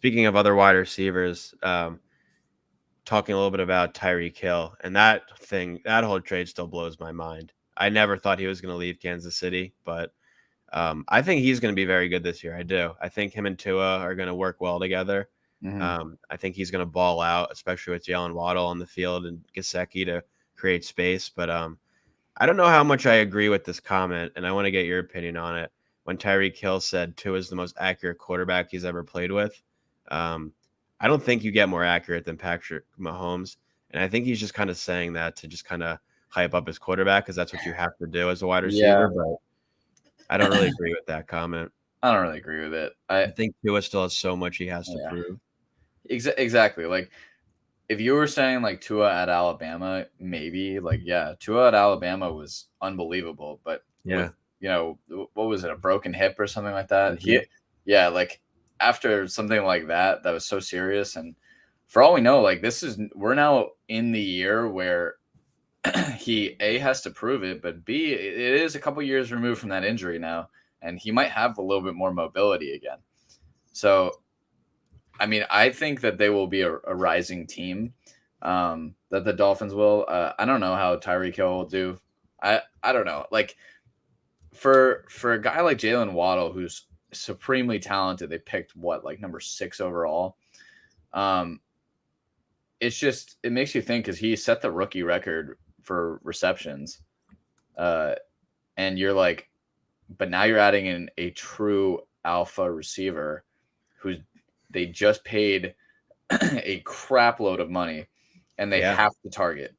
speaking of other wide receivers, talking a little bit about Tyreek Hill, and that whole trade still blows my mind. I never thought he was going to leave Kansas City, but I think he's going to be very good this year. I do. I think him and Tua are going to work well together. Mhm. I think he's going to ball out, especially with Jalen Waddle on the field and Gesicki to create space. But I don't know how much I agree with this comment, and I want to get your opinion on it. When Tyreek Hill said Tua is the most accurate quarterback he's ever played with, um, I don't think you get more accurate than Patrick Mahomes, and I think he's just kind of saying that to just kind of hype up his quarterback because that's what you have to do as a wide Yeah, receiver. But I don't really agree with that comment. I don't really agree with it. I think Tua still has so much he has to Yeah, prove. exactly. Like if you were saying like Tua at Alabama, maybe like yeah, Tua at Alabama was unbelievable, but with Yeah. what was it, a broken hip or something like that? Mhm. Yeah, like after something like that was so serious, and for all we know, like we're now in the year where he A has to prove it, but B it is a couple years removed from that injury now, and he might have a little bit more mobility again. So I mean, I think that they will be a rising team. That the Dolphins will. I don't know how Tyreek Hill will do. I don't know. Like for a guy like Jalen Waddle, who's supremely talented, they picked what like number 6 overall. Um, it makes you think because he set the rookie record for receptions. Uh, and you're like, but now you're adding in a true alpha receiver who's they just paid a crap load of money and they Yeah. have to target.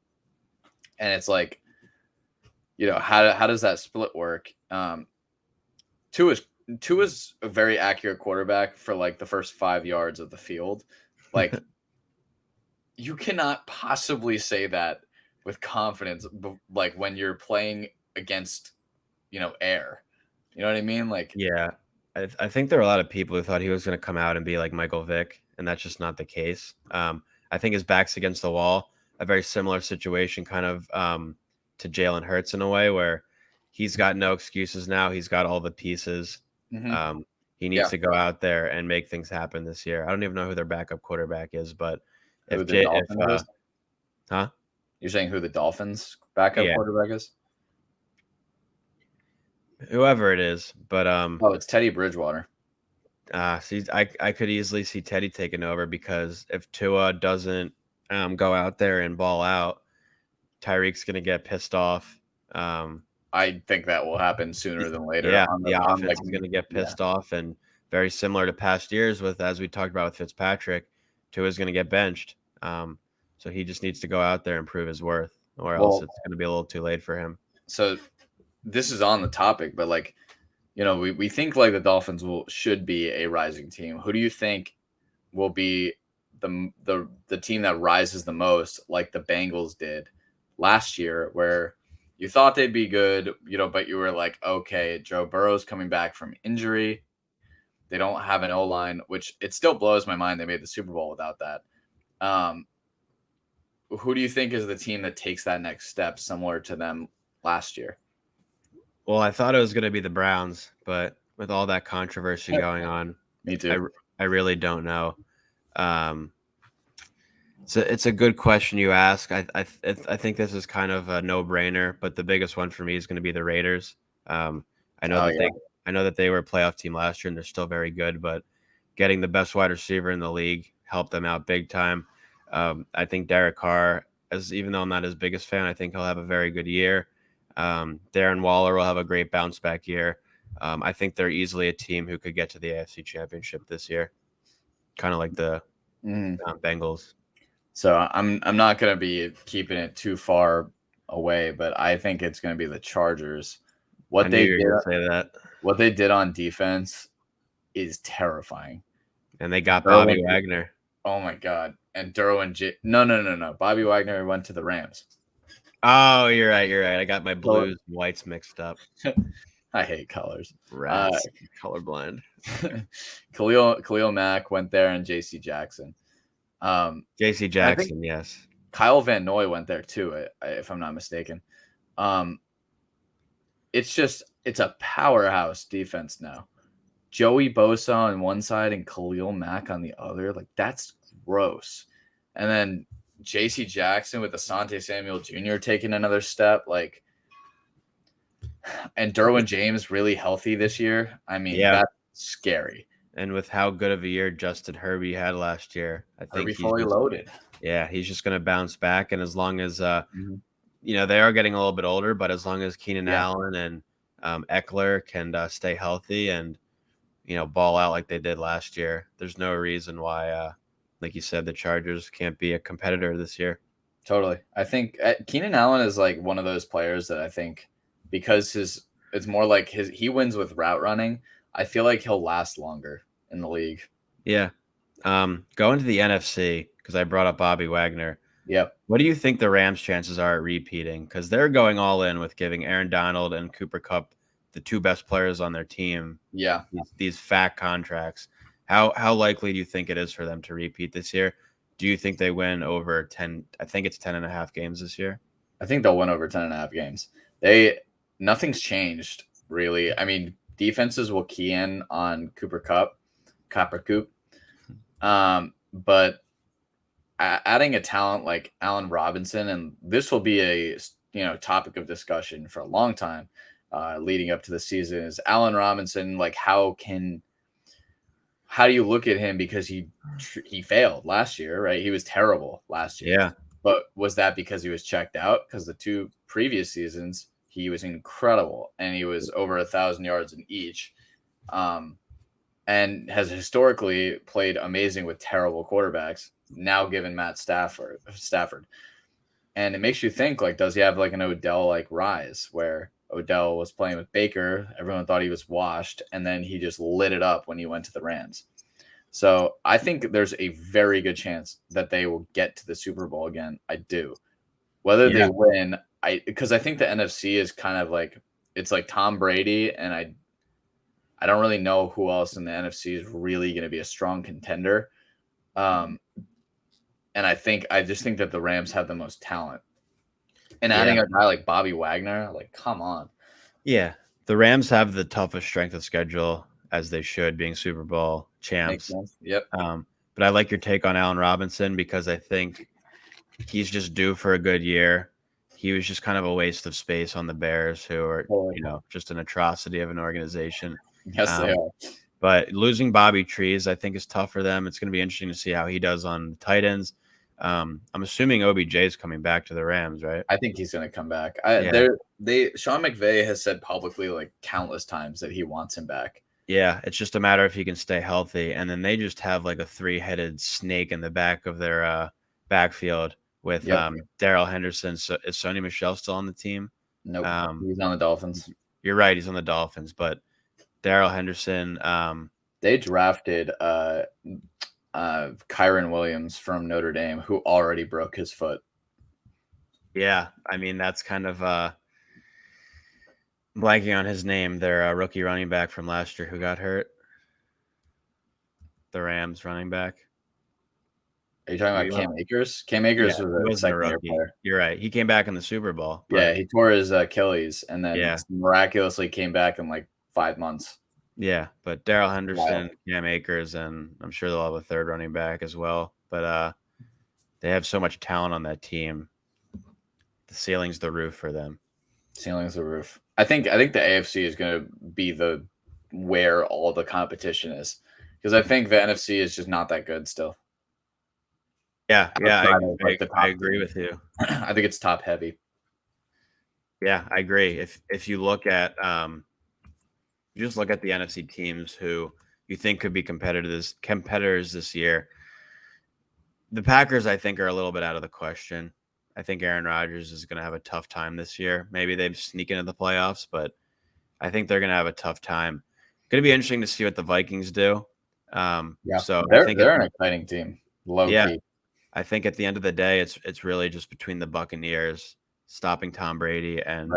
And it's like, how does that split work? Two is a very accurate quarterback for like the first 5 yards of the field. Like you cannot possibly say that with confidence, like when you're playing against, air. You know what I mean? Like, Yeah. I think there are a lot of people who thought he was going to come out and be like Michael Vick, and that's just not the case. I think his back's against the wall. A very similar situation, kind of to Jalen Hurts in a way, where he's got no excuses now. He's got all the pieces. mhm. Um, he needs Yeah, to go out there and make things happen this year. I don't even know who their backup quarterback is, but who if the J, if Dolphins is? huh, You're saying who the Dolphins backup yeah, quarterback is? whoever it is, but Oh, it's Teddy Bridgewater. See, I could easily see Teddy taking over because if Tua doesn't go out there and ball out, Tyreek's gonna get pissed off. Um, I think that will happen sooner than later yeah, on the on like offense is gonna get yeah. pissed off, and very similar to past years with as we talked about with Fitzpatrick, Tua's gonna get benched. So he just needs to go out there and prove his worth, or else Well, it's gonna be a little too late for him. so this is on the topic, but like, we think like the Dolphins should be a rising team. Who do you think will be the team that rises the most, like the Bengals did last year, where you thought they'd be good, but you were like, okay, Joe Burrow's coming back from injury. They don't have an O line, which it still blows my mind they made the Super Bowl without that. Um, who do you think is the team that takes that next step, similar to them last year? Well, I thought it was gonna be the Browns, but with all that controversy going on, Me I too. I really don't know. Um, it's a good question you ask. I think this is kind of a no brainer, but the biggest one for me is going to be the Raiders. Um, I know Oh that yeah. they were a playoff team last year and they're still very good, but getting the best wide receiver in the league helped them out big time. I think Derek Carr, as even though I'm not his biggest fan, I think he'll have a very good year. Darren Waller will have a great bounce back year. I think they're easily a team who could get to the AFC Championship this year, kind of like the Mhm. Bengals. So I'm not gonna be keeping it too far away, but I think it's gonna be the Chargers. I What knew they you were did going to say that. what they did on defense is terrifying. And they got Bobby Derwin, Wagner. oh my god, and Derwin no. Bobby Wagner went to the Rams. Oh, you're right. You're right. I got my So blues and whites mixed up. I hate colors. Uh, Rats. Colorblind. Khalil Mack went there and J.C. Jackson. JC I think Jackson, yes. Kyle Van Noy went there too, if I'm not mistaken. Um, it's a powerhouse defense now. Joey Bosa on one side and Khalil Mack on the other. Like, that's gross. And then J.C. Jackson with Asante Samuel Jr. taking another step. Like, and Derwin James really healthy this year. I mean, Yeah. that's scary. And with how good of a year Justin Herbie had last year, I think Herbie he's fully just, loaded. yeah, he's just going to bounce back. And as long as, Mhm. they are getting a little bit older, but as long as Keenan Yeah. Allen and Eckler can stay healthy and, ball out like they did last year, there's no reason why, like you said, the Chargers can't be a competitor this year. Totally. I think Keenan Allen is like one of those players that I think because it's more like he wins with route running. I feel like he'll last longer in the league. Yeah. Going to the NFC, because I brought up Bobby Wagner. Yep. What do you think the Rams' chances are at repeating? Because they're going all in with giving Aaron Donald and Cooper Kupp, the two best players on their team, Yeah. these fat contracts. How likely do you think it is for them to repeat this year? Do you think they win over 10? I think it's 10.5 games this year. I think they'll win over 10.5 games. Nothing's changed really. I mean, defenses will key in on Cooper Coop. But adding a talent like Allen Robinson, and this will be a topic of discussion for a long time leading up to the season, is Allen Robinson. Like, how do you look at him, because he failed last year, right? He was terrible last year. Yeah. But was that because he was checked out? Because the two previous seasons he was incredible and he was over 1,000 yards in each, and has historically played amazing with terrible quarterbacks. Now given Matt Stafford, and it makes you think, like, does he have like an Odell like rise where Odell was playing with Baker, everyone thought he was washed, and then he just lit it up when he went to the Rams. So I think there's a very good chance that they will get to the Super Bowl again. I do. Whether they win, because I think the NFC is kind of like, it's like Tom Brady, and I don't really know who else in the NFC is really going to be a strong contender. And I just think that the Rams have the most talent. And adding a guy like Bobby Wagner, like, come on. Yeah. The Rams have the toughest strength of schedule, as they should, being Super Bowl champs. Yep. But I like your take on Allen Robinson, because I think he's just due for a good year. He was just kind of a waste of space on the Bears, who are, just an atrocity of an organization. Yes, they are. But losing Bobby Trees, I think, is tough for them. It's going to be interesting to see how he does on the tight ends. I'm assuming OBJ is coming back to the Rams, right? I think he's going to come back. Sean McVay has said publicly, like, countless times that he wants him back. Yeah, it's just a matter if he can stay healthy. And then they just have like a three-headed snake in the back of their backfield with Darrell Henderson. So is Sony Michel still on the team? Nope. He's on the Dolphins. You're right, he's on the Dolphins, but Darrell Henderson. They drafted Kyron Williams from Notre Dame, who already broke his foot. Yeah, I mean, that's kind of blanking on his name. Their rookie running back from last year who got hurt. The Rams running back. Are you talking about Cam Akers? Cam Akers was a second-year player. You're right. He came back in the Super Bowl. Yeah, he tore his Achilles and then miraculously came back in like 5 months. Yeah, but Darrell Henderson, Cam Akers, and I'm sure they'll have a third running back as well. But they have so much talent on that team. The ceiling's the roof for them. Ceiling's the roof. I think the AFC is going to be where all the competition is, because I think the NFC is just not that good still. Yeah, I agree with you. I think it's top heavy. Yeah, I agree. If you look at you just look at the NFC teams who you think could be competitors this year, the Packers, I think, are a little bit out of the question. I think Aaron Rodgers is going to have a tough time this year. Maybe they sneak into the playoffs, but I think they're going to have a tough time. Going to be interesting to see what the Vikings do. So they're an exciting team. Low key. I think at the end of the day, it's really just between the Buccaneers stopping Tom Brady and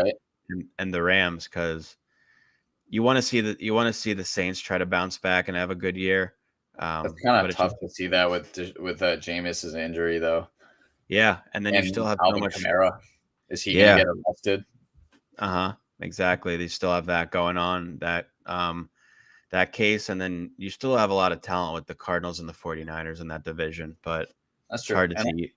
the Rams, because you want to see the Saints try to bounce back and have a good year. It's kind of tough to see that with Jameis's injury, though. Yeah, and then you still have Alvin Kamara. Is he going to get arrested? Exactly. They still have that going on. That that case. And then you still have a lot of talent with the Cardinals and the 49ers in that division, but That's it's true. hard to And see.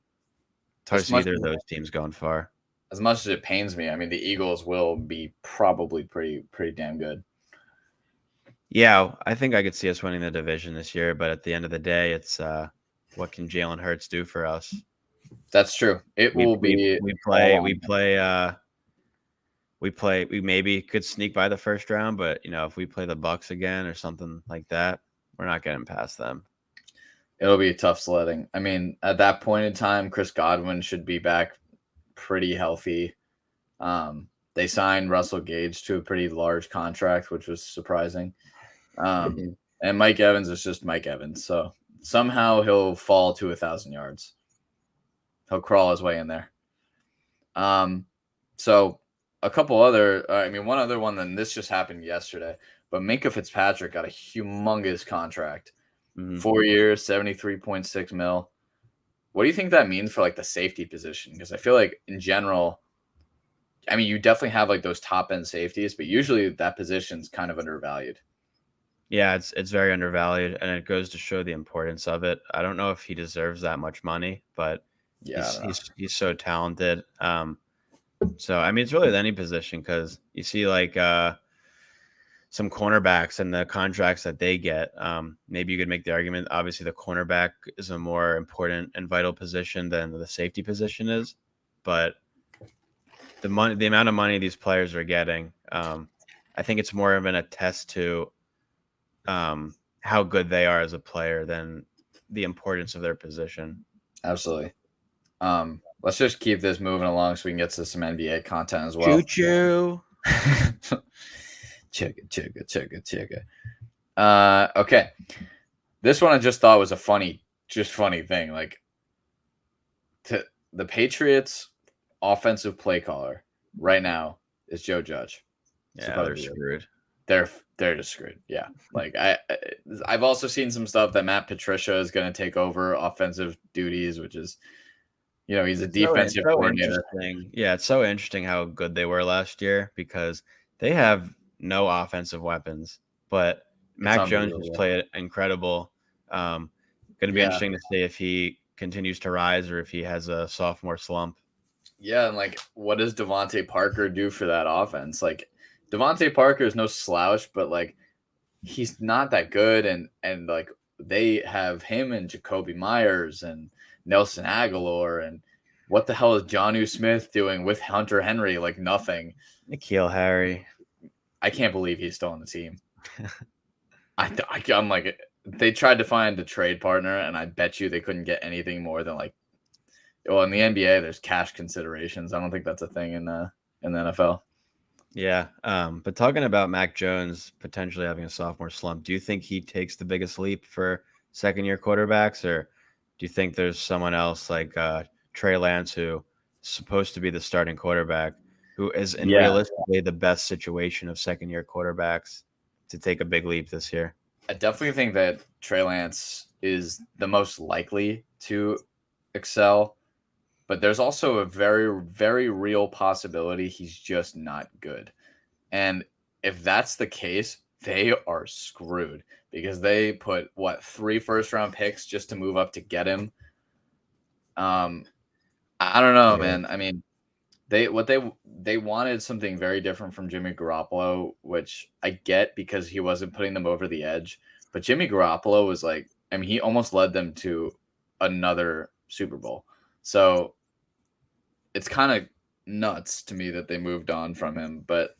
It's hard to as see much either of those teams going far. as much as it pains me, I mean, the Eagles will be probably pretty damn good. Yeah, I think I could see us winning the division this year, but at the end of the day, it's what can Jalen Hurts do for us? That's true. It We will we be we all play on. we maybe could sneak by the first round, but if we play the Bucks again or something like that, we're not getting past them. It'll be tough sledding. I mean, at that point in time, Chris Godwin should be back pretty healthy. They signed Russell Gage to a pretty large contract, which was surprising. And Mike Evans is just Mike Evans. So somehow he'll fall to 1,000 yards. He'll crawl his way in there. So a couple other, one other one, then this just happened yesterday, but Minka Fitzpatrick got a humongous contract. 4 years, 73.6 mil. What do you think that means for like the safety position? Because I feel like in general, I mean, you definitely have like those top end safeties, but usually that position's kind of undervalued. Yeah, it's very undervalued, and it goes to show the importance of it. I don't know if he deserves that much money, but Yeah, he's so talented. So I mean, it's really any position because you see like some cornerbacks and the contracts that they get. Maybe you could make the argument. Obviously, the cornerback is a more important and vital position than the safety position is, but the amount of money these players are getting, I think it's more of an attest to how good they are as a player than the importance of their position. absolutely. Let's just keep this moving along so we can get to some NBA content as well. Choo-choo. Chugga. Okay. This one I just thought was a funny thing. Like, the Patriots offensive play caller right now is Joe Judge. Yeah, they're screwed. They're just screwed. Yeah. Like I've also seen some stuff that Matt Patricia is going to take over offensive duties, which is, he's a defensive coordinator. Yeah, it's so interesting how good they were last year because they have no offensive weapons, but Mac Jones just played incredible. Going to be interesting to see if he continues to rise or if he has a sophomore slump. Yeah, and like, what does Devontae Parker do for that offense? Like, Devontae Parker is no slouch, but like, he's not that good, and like they have him and Jacoby Myers and Nelson Aguilar, and what the hell is Jonnu Smith doing with Hunter Henry? Like nothing. N'Keal Harry. I can't believe he's still on the team. I'm like, they tried to find a trade partner, and I bet you they couldn't get anything more than like, well, in the NBA, there's cash considerations. I don't think that's a thing in the NFL. Yeah, but talking about Mac Jones potentially having a sophomore slump, do you think he takes the biggest leap for second-year quarterbacks, or do you think there's someone else like Trey Lance who is supposed to be the starting quarterback who is in realistically the best situation of second-year quarterbacks to take a big leap this year? I definitely think that Trey Lance is the most likely to excel, but there's also a very, very real possibility he's just not good. And if that's the case, they are screwed because they put 3 first-round picks just to move up to get him. I don't know, man. I mean, they wanted something very different from Jimmy Garoppolo, which I get because he wasn't putting them over the edge. But Jimmy Garoppolo was like, I mean, he almost led them to another Super Bowl. So it's kind of nuts to me that they moved on from him. But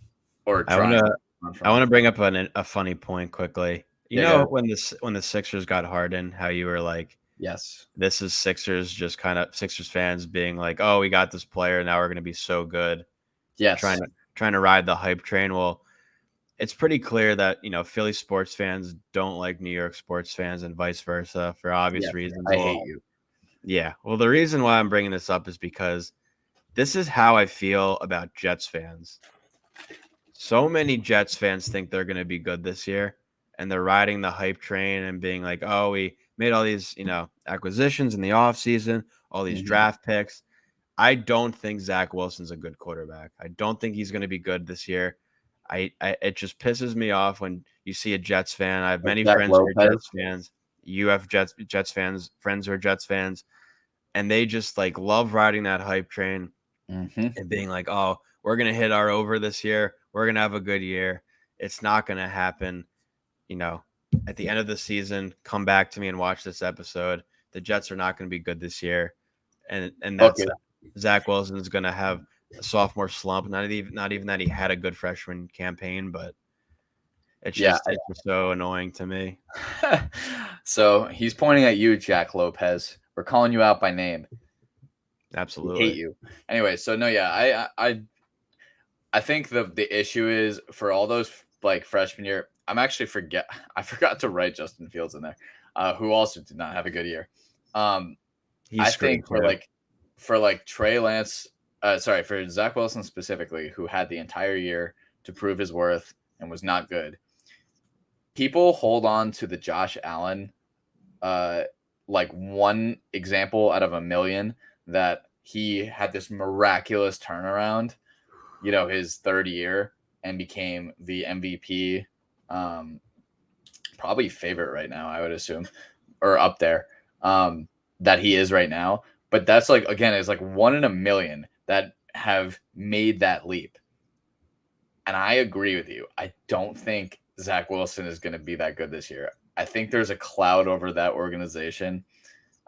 I want to bring up a funny point quickly. You know when the Sixers got Harden, how you were like, yes, this is Sixers fans being like, oh, we got this player, now we're going to be so good. Yes, trying to ride the hype train. Well, it's pretty clear that Philly sports fans don't like New York sports fans and vice versa for obvious reasons. I hate you. Yeah, well, the reason why I'm bringing this up is because this is how I feel about Jets fans. So many Jets fans think they're going to be good this year, and they're riding the hype train and being like, oh, we made all these, acquisitions in the offseason, all these draft picks. I don't think Zach Wilson's a good quarterback. I don't think he's going to be good this year. I it just pisses me off when you see a Jets fan. I have Like many Jack friends who are Lopez. Jets fans. You have Jets fans, friends who are Jets fans, and they just like love riding that hype train Mm-hmm. and being like, "Oh, we're gonna hit our over this year. We're gonna have a good year." It's not gonna happen. You know, at the end of the season, come back to me and watch this episode. The Jets are not going to be good this year, and Look, that's Zach Wilson is going to have a sophomore slump. Not even that he had a good freshman campaign, but yeah. it's just so annoying to me. So he's pointing at you, Jack Lopez. We're calling you out by name. We hate Absolutely. you. Anyway, so no, yeah, I think the issue is for all those like freshman year. I forgot to write Justin Fields in there, who also did not have a good year. He's I screwed think too. for like Trey Lance, sorry, for Zach Wilson specifically, who had the entire year to prove his worth and was not good. People hold on to the Josh Allen, uh, like one example out of a million that he had this miraculous turnaround, his third year and became the MVP, um, probably favorite right now, I would assume, or up there, that he is right now. But that's like, again, it's like one in a million that have made that leap. And I agree with you. I don't think Zach Wilson is going to be that good this year. I think there's a cloud over that organization.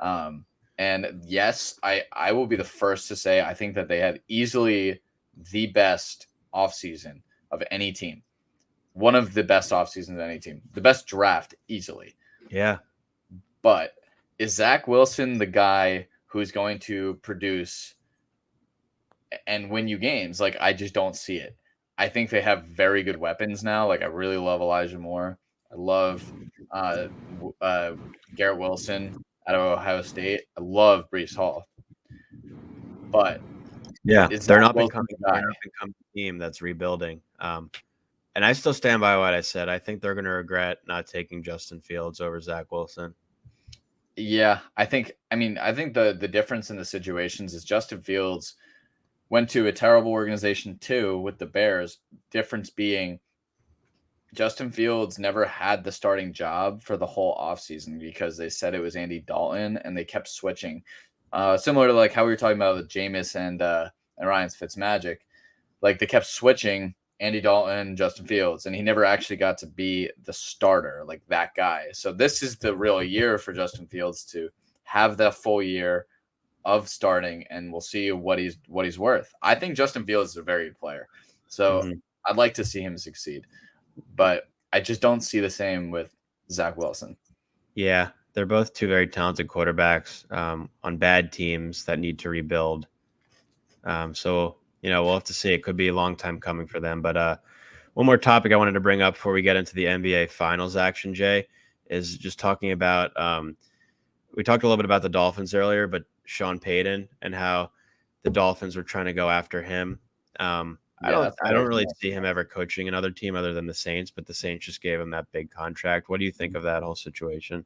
Um, and yes, I will be the first to say I think that they had easily the best offseason of any team. One of the best off seasons of any team. The best draft easily. Yeah. But is Zach Wilson the guy who's going to produce and win you games? Like, I just don't see it. I think they have very good weapons now. Like, I really love Elijah Moore. I love uh, Garrett Wilson out of Ohio State. I love Brees Hall. But Yeah, is they're Zach not Wilson becoming the they're guy? an up and coming team that's rebuilding. And I still stand by what I said. I think they're going to regret not taking Justin Fields over Zach Wilson. Yeah, I think the difference in the situations is Justin Fields went to a terrible organization too with the Bears. Difference being Justin Fields never had the starting job for the whole offseason because they said it was Andy Dalton and they kept switching. Similar to like how we were talking about with Jameis and Ryan Fitzmagic. Like they kept switching Andy Dalton, Justin Fields, and he never actually got to be the starter, like that guy. So this is the real year for Justin Fields to have the full year of starting, and we'll see what he's worth. I think Justin Fields is a very good player, so Mhm. I'd like to see him succeed, but I just don't see the same with Zach Wilson. Yeah, they're both two very talented quarterbacks on bad teams that need to rebuild. So we'll have to see. It could be a long time coming for them. But one more topic I wanted to bring up before we get into the NBA Finals action, Jay, is just talking about. We talked a little bit about the Dolphins earlier, but Sean Payton and how the Dolphins were trying to go after him. I Yeah, don't that's I what I don't was really gonna see say. him ever coaching another team other than the Saints, but the Saints just gave him that big contract. What do you think of that whole situation?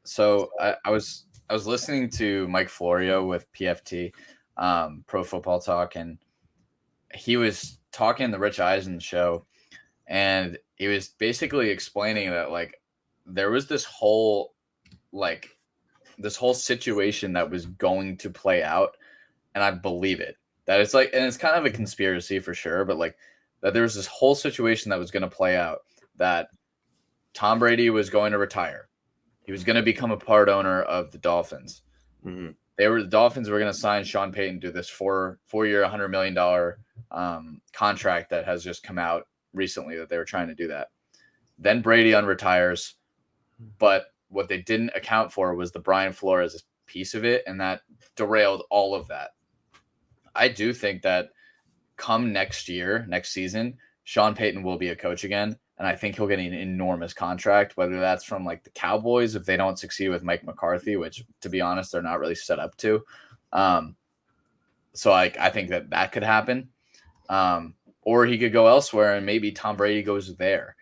So I was listening to Mike Florio with PFT, Pro Football Talk, and he was talking the Rich Eisen show, and he was basically explaining that like there was like this whole situation that was going to play out, and I believe it. That it's like, and it's kind of a conspiracy for sure, but like that there was this whole situation that was going to play out that Tom Brady was going to retire. He was going to become a part owner of the Dolphins. Mm-hmm. The Dolphins were going to sign Sean Payton to this four-year, $100 million contract that has just come out recently that they were trying to do that. Then Brady unretires, but what they didn't account for was the Brian Flores piece of it, and that derailed all of that. I do think that come next season, Sean Payton will be a coach again, and I think he'll get an enormous contract, whether that's from like the Cowboys if they don't succeed with Mike McCarthy, which to be honest, they're not really set up to. Um, so I think that could happen. Or he could go elsewhere and maybe Tom Brady goes there.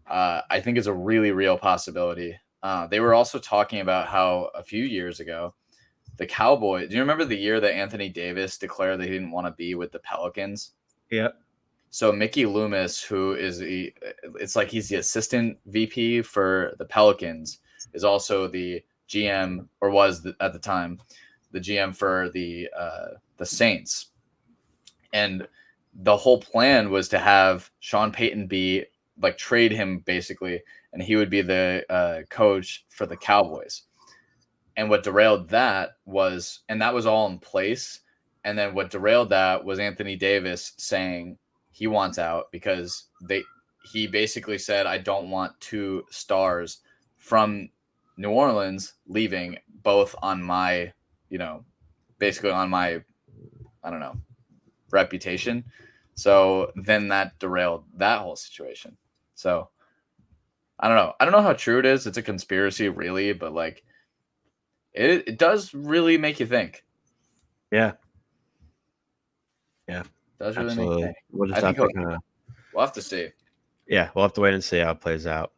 I think it's a really real possibility. They were also talking about how a few years ago, the Cowboys, do you remember the year that Anthony Davis declared that he didn't want to be with the Pelicans? Yep. So Mickey Loomis, who is it's like he's the assistant VP for the Pelicans, is also the GM, or was at the time the GM for the Saints. And the whole plan was to have Sean Payton be like trade him basically, and he would be the coach for the Cowboys. And what derailed that was, and that was all in place. And then what derailed that was Anthony Davis saying he wants out because he basically said, I don't want 2 stars from New Orleans leaving, both on my, basically on my, I don't know, reputation. So then that derailed that whole situation. So I don't know. I don't know how true it is. It's a conspiracy, really, but like it does really make you think. Yeah. It does really Absolutely. make you think. We'll just have to we'll have to see. Yeah, we'll have to wait and see how it plays out.